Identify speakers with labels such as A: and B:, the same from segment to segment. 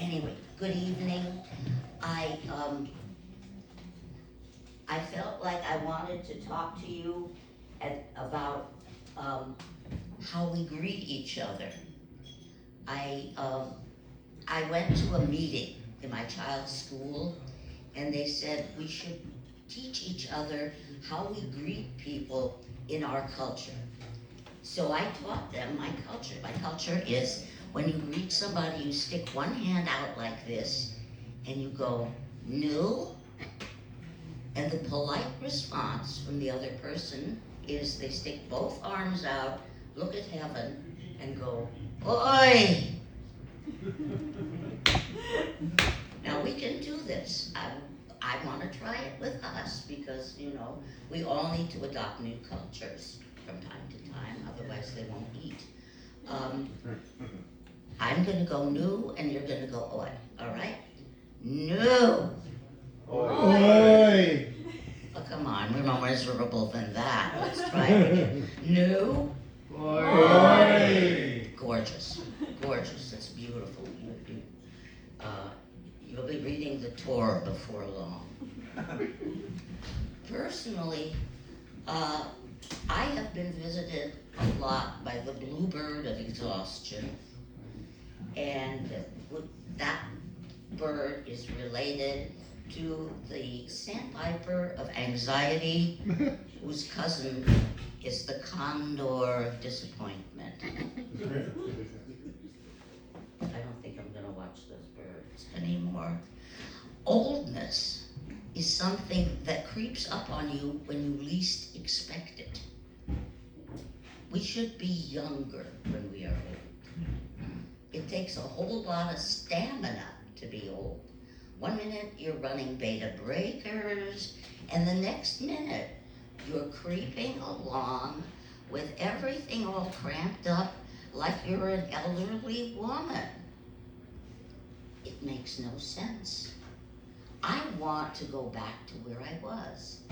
A: Anyway, good evening. I, I felt like I wanted to talk to you about, how we greet each other. I, I went to a meeting in my child's school, and they said we should teach each other how we greet people in our culture. So I taught them my culture. My culture is when you greet somebody, you stick one hand out like this, and you go, "Nu," and the polite response from the other person is they stick both arms out, look at heaven, and go, "Oi!" Now we can do this. I want to try it with us because, we all need to adopt new cultures from time to time, otherwise they won't eat. I'm going to go "Nu," and you're going to go "Oi," all right? "Nu."
B: Oi!
A: Oh, come on, we're more miserable than that. Let's try it again. "Nu."
B: Oi!
A: Gorgeous, gorgeous. That's beautiful. You'll be reading the Torah before long. Personally, I have been visited a lot by the bluebird of exhaustion, and that bird is related to the sandpiper of anxiety, whose cousin is the condor of disappointment. I don't think I'm gonna watch those birds anymore. Oldness is something that creeps up on you when you least expect it. We should be younger when we are old. It takes a whole lot of stamina to be old. One minute you're running beta breakers, and the next minute you're creeping along with everything all cramped up like you're an elderly woman. It makes no sense. I want to go back to where I was.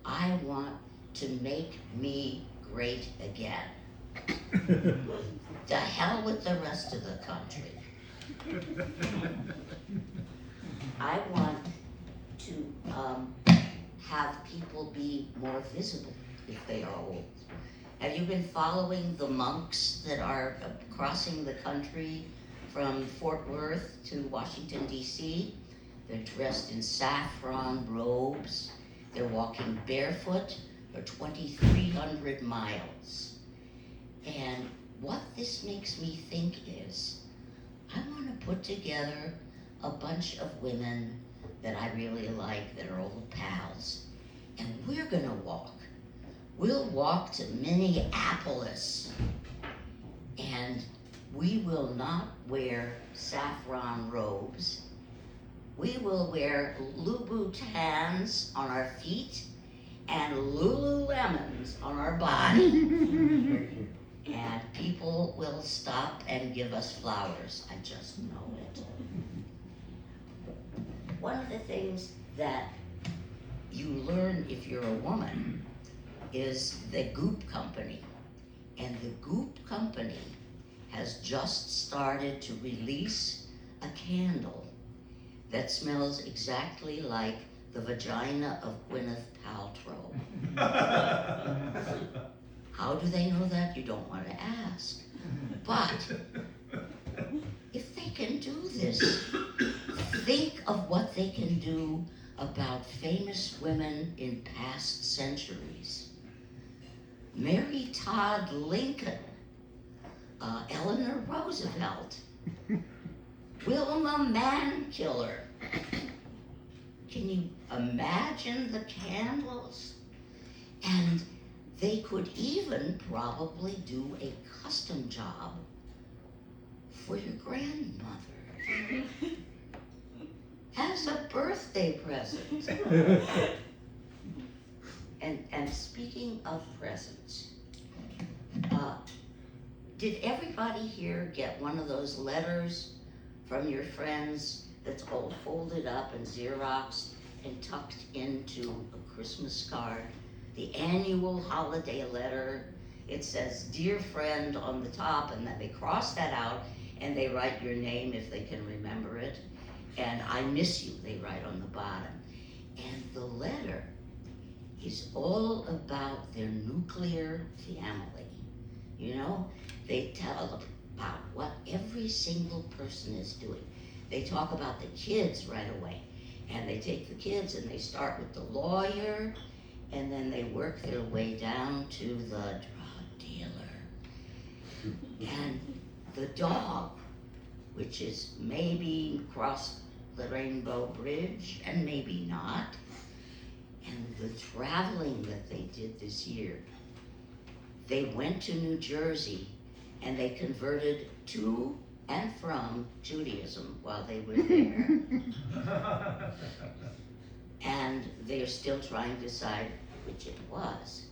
A: I want to make me great again. To hell with the rest of the country. I want to have people be more visible if they are old. Have you been following the monks that are crossing the country from Fort Worth to Washington, D.C.? They're dressed in saffron robes. They're walking barefoot for 2,300 miles. And what this makes me think is, I want to put together a bunch of women that I really like, that are old pals, and we're gonna walk. We'll walk to Minneapolis, and we will not wear saffron robes. We will wear Louboutins on our feet and Lululemons on our body. And people will stop and give us flowers. I just know it. One of the things that you learn if you're a woman is the Goop Company. And the Goop Company has just started to release a candle that smells exactly like the vagina of Gwyneth Paltrow. How do they know that? You don't want to ask. But if they can do this, think of what they can do about famous women in past centuries. Mary Todd Lincoln, Eleanor Roosevelt, Wilma Mankiller. Can you imagine the candles? And they could even probably do a custom job for your grandmother as a birthday present. And speaking of presents, did everybody here get one of those letters from your friends that's all folded up and Xeroxed and tucked into a Christmas card? The annual holiday letter. It says, "Dear friend" on the top, and then they cross that out, and they write your name if they can remember it, and I miss you, they write on the bottom. And the letter is all about their nuclear family. You know, they tell about what every single person is doing. They talk about the kids right away, and they take the kids and they start with the lawyer, and then they work their way down to the drug dealer and the dog, which is maybe crossed the Rainbow Bridge and maybe not, and the traveling that they did this year. They went to New Jersey and they converted to and from Judaism while they were there. And they're still trying to decide which it was.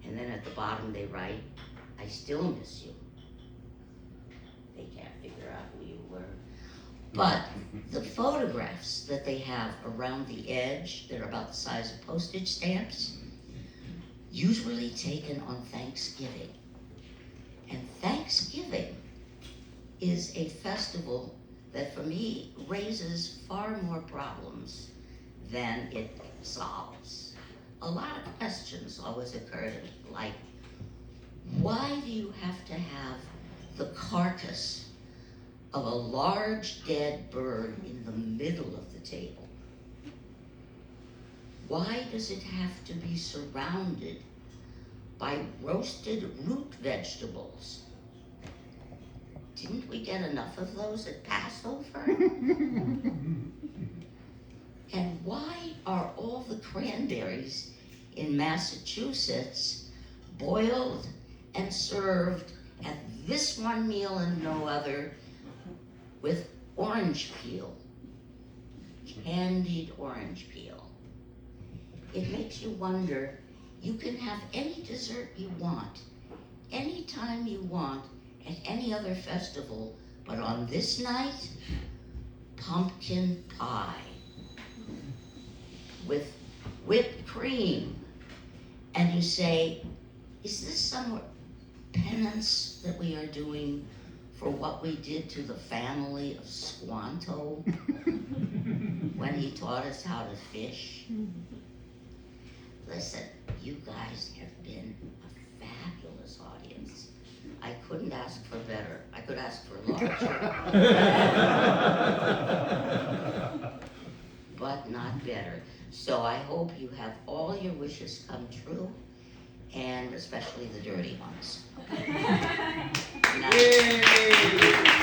A: And then at the bottom they write, I still miss you. They can't figure out who you were. But the photographs that they have around the edge, they're about the size of postage stamps, usually taken on Thanksgiving. And Thanksgiving is a festival that for me raises far more problems than it solves. A lot of questions always occur to me, like, why do you have to have the carcass of a large dead bird in the middle of the table? Why does it have to be surrounded by roasted root vegetables? Didn't we get enough of those at Passover? And why are all the cranberries in Massachusetts boiled and served at this one meal and no other with orange peel, candied orange peel? It makes you wonder, you can have any dessert you want, anytime you want, at any other festival, but on this night, pumpkin pie with whipped cream. And you say, is this some penance that we are doing for what we did to the family of Squanto when he taught us how to fish? Listen, you guys have been a fabulous audience. I couldn't ask for better. I could ask for larger, but not better. So I hope you have all your wishes come true, and especially the dirty ones. Good night.